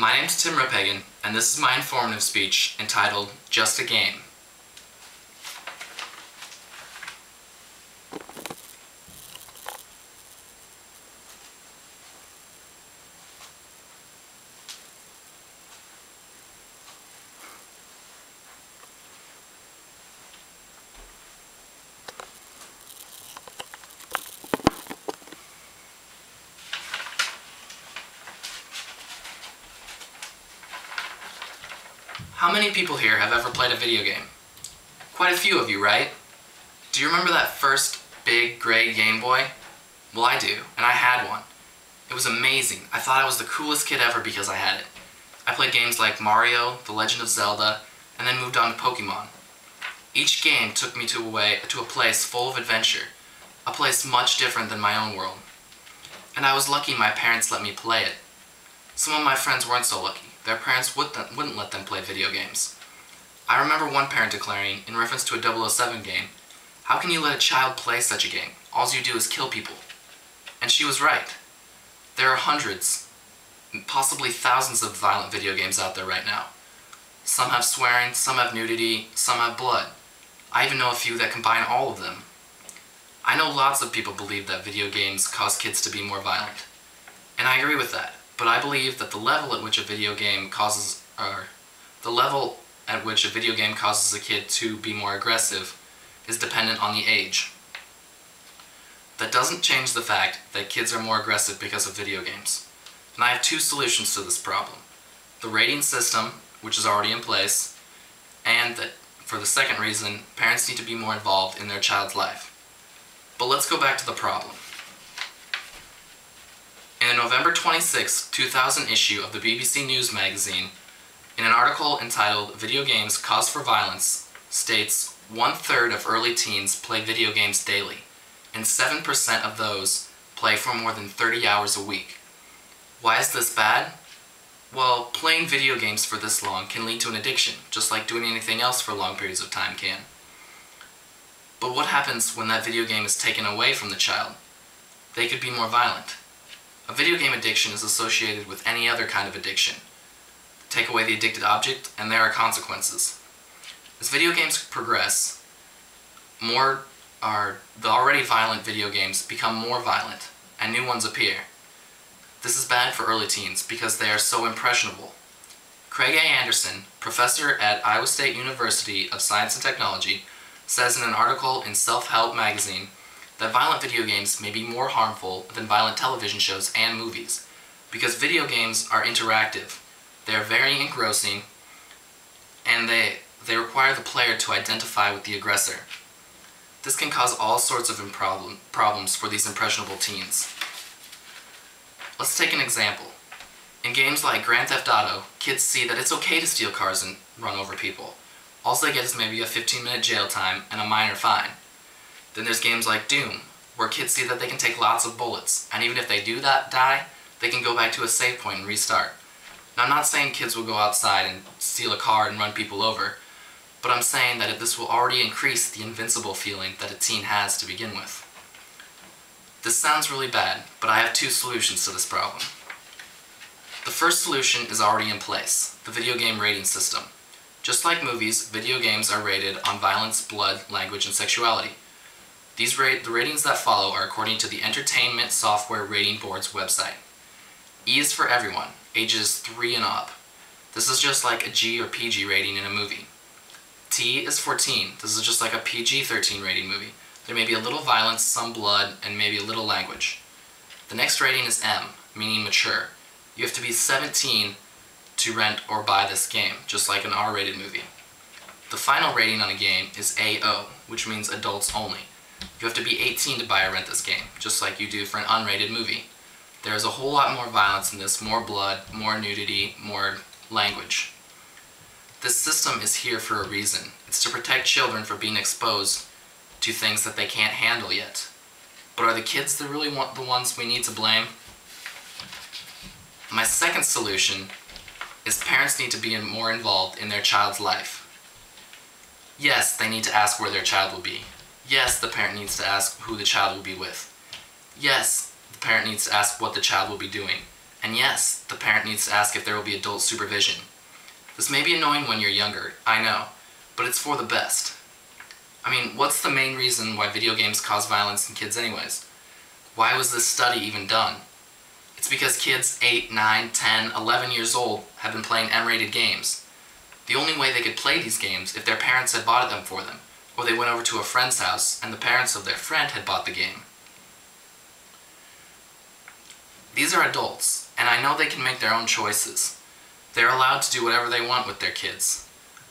My name's Tim Repagan, and this is my informative speech entitled Just a Game. How many people here have ever played a video game? Quite a few of you, right? Do you remember that first big gray Game Boy? Well, I do, and I had one. It was amazing. I thought I was the coolest kid ever because I had it. I played games like Mario, The Legend of Zelda, and then moved on to Pokemon. Each game took me to a place full of adventure, a place much different than my own world. And I was lucky my parents let me play it. Some of my friends weren't so lucky. Their parents wouldn't let them play video games. I remember one parent declaring, in reference to a 007 game, "How can you let a child play such a game? All you do is kill people." And she was right. There are hundreds, possibly thousands of violent video games out there right now. Some have swearing, some have nudity, some have blood. I even know a few that combine all of them. I know lots of people believe that video games cause kids to be more violent. And I agree with that. But I believe that the level at which a video game causes a kid to be more aggressive is dependent on the age. That doesn't change the fact that kids are more aggressive because of video games. And I have two solutions to this problem. The rating system, which is already in place, and that, for the second reason, parents need to be more involved in their child's life. But let's go back to the problem. In the November 26, 2000 issue of the BBC News magazine, in an article entitled "Video Games Cause for Violence," states 1/3 of early teens play video games daily, and 7% of those play for more than 30 hours a week. Why is this bad? Well, playing video games for this long can lead to an addiction, just like doing anything else for long periods of time can. But what happens when that video game is taken away from the child? They could be more violent. A video game addiction is associated with any other kind of addiction. Take away the addicted object, and there are consequences. As video games progress, the already violent video games become more violent, and new ones appear. This is bad for early teens because they are so impressionable. Craig A. Anderson, professor at Iowa State University of Science and Technology, says in an article in Self-Help magazine that violent video games may be more harmful than violent television shows and movies because video games are interactive, they are very engrossing, and they require the player to identify with the aggressor. This can cause all sorts of problems for these impressionable teens. Let's take an example. In games like Grand Theft Auto, kids see that it's okay to steal cars and run over people. All they get is maybe a 15-minute jail time and a minor fine. Then there's games like Doom, where kids see that they can take lots of bullets, and even if they do die, they can go back to a save point and restart. Now, I'm not saying kids will go outside and steal a car and run people over, but I'm saying that this will already increase the invincible feeling that a teen has to begin with. This sounds really bad, but I have two solutions to this problem. The first solution is already in place, the video game rating system. Just like movies, video games are rated on violence, blood, language, and sexuality. The ratings that follow are according to the Entertainment Software Rating Board's website. E is for everyone, ages 3 and up. This is just like a G or PG rating in a movie. T is for teen. This is just like a PG-13 rating movie. There may be a little violence, some blood, and maybe a little language. The next rating is M, meaning mature. You have to be 17 to rent or buy this game, just like an R-rated movie. The final rating on a game is AO, which means adults only. You have to be 18 to buy or rent this game, just like you do for an unrated movie. There is a whole lot more violence in this, more blood, more nudity, more language. This system is here for a reason. It's to protect children from being exposed to things that they can't handle yet. But are the kids the ones we need to blame? My second solution is parents need to be more involved in their child's life. Yes, they need to ask where their child will be. Yes, the parent needs to ask who the child will be with. Yes, the parent needs to ask what the child will be doing. And yes, the parent needs to ask if there will be adult supervision. This may be annoying when you're younger, I know, but it's for the best. I mean, what's the main reason why video games cause violence in kids anyways? Why was this study even done? It's because kids 8, 9, 10, 11 years old have been playing M-rated games. The only way they could play these games if their parents had bought them for them, or they went over to a friend's house and the parents of their friend had bought the game. These are adults, and I know they can make their own choices. They're allowed to do whatever they want with their kids.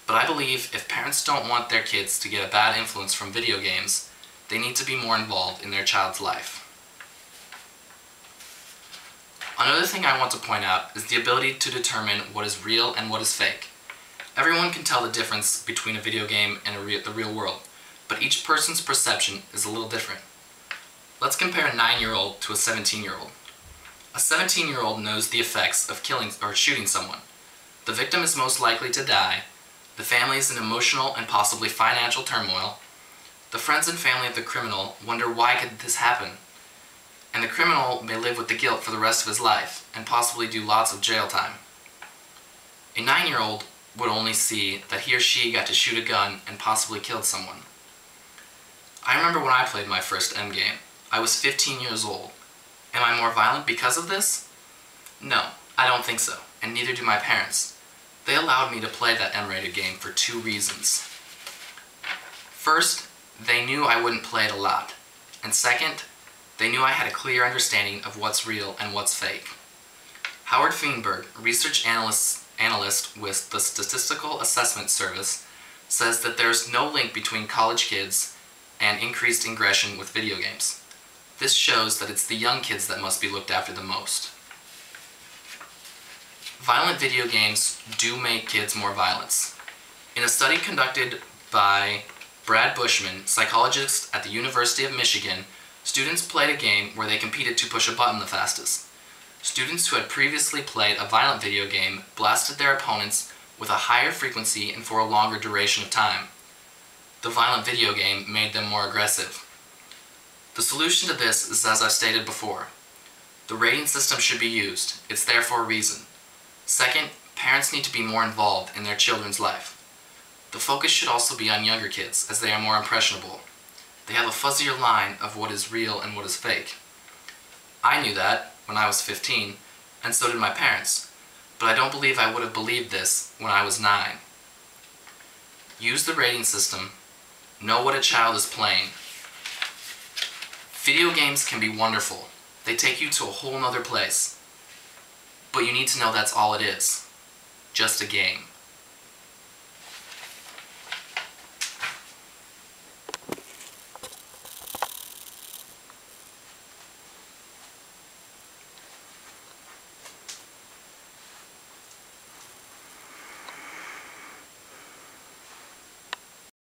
But I believe if parents don't want their kids to get a bad influence from video games, they need to be more involved in their child's life. Another thing I want to point out is the ability to determine what is real and what is fake. Everyone can tell the difference between a video game and the real world, but each person's perception is a little different. Let's compare a 9-year-old to a 17-year-old. A 17-year-old knows the effects of killing or shooting someone. The victim is most likely to die. The family is in emotional and possibly financial turmoil. The friends and family of the criminal wonder why could this happen. And the criminal may live with the guilt for the rest of his life and possibly do lots of jail time. A 9-year-old would only see that he or she got to shoot a gun and possibly killed someone. I remember when I played my first M game. I was 15 years old. Am I more violent because of this? No, I don't think so, and neither do my parents. They allowed me to play that M-rated game for 2 reasons. First, they knew I wouldn't play it a lot. And second, they knew I had a clear understanding of what's real and what's fake. Howard Feenberg, a research analyst with the Statistical Assessment Service, says that there's no link between college kids and increased aggression with video games. This shows that it's the young kids that must be looked after the most. Violent video games do make kids more violent. In a study conducted by Brad Bushman, psychologist at the University of Michigan, students played a game where they competed to push a button the fastest. Students who had previously played a violent video game blasted their opponents with a higher frequency and for a longer duration of time. The violent video game made them more aggressive. The solution to this is as I've stated before. The rating system should be used. It's there for a reason. Second, parents need to be more involved in their children's life. The focus should also be on younger kids, as they are more impressionable. They have a fuzzier line of what is real and what is fake. I knew that when I was 15, and so did my parents, but I don't believe I would have believed this when I was 9. Use the rating system. Know what a child is playing. Video games can be wonderful. They take you to a whole nother place. But you need to know that's all it is. Just a game.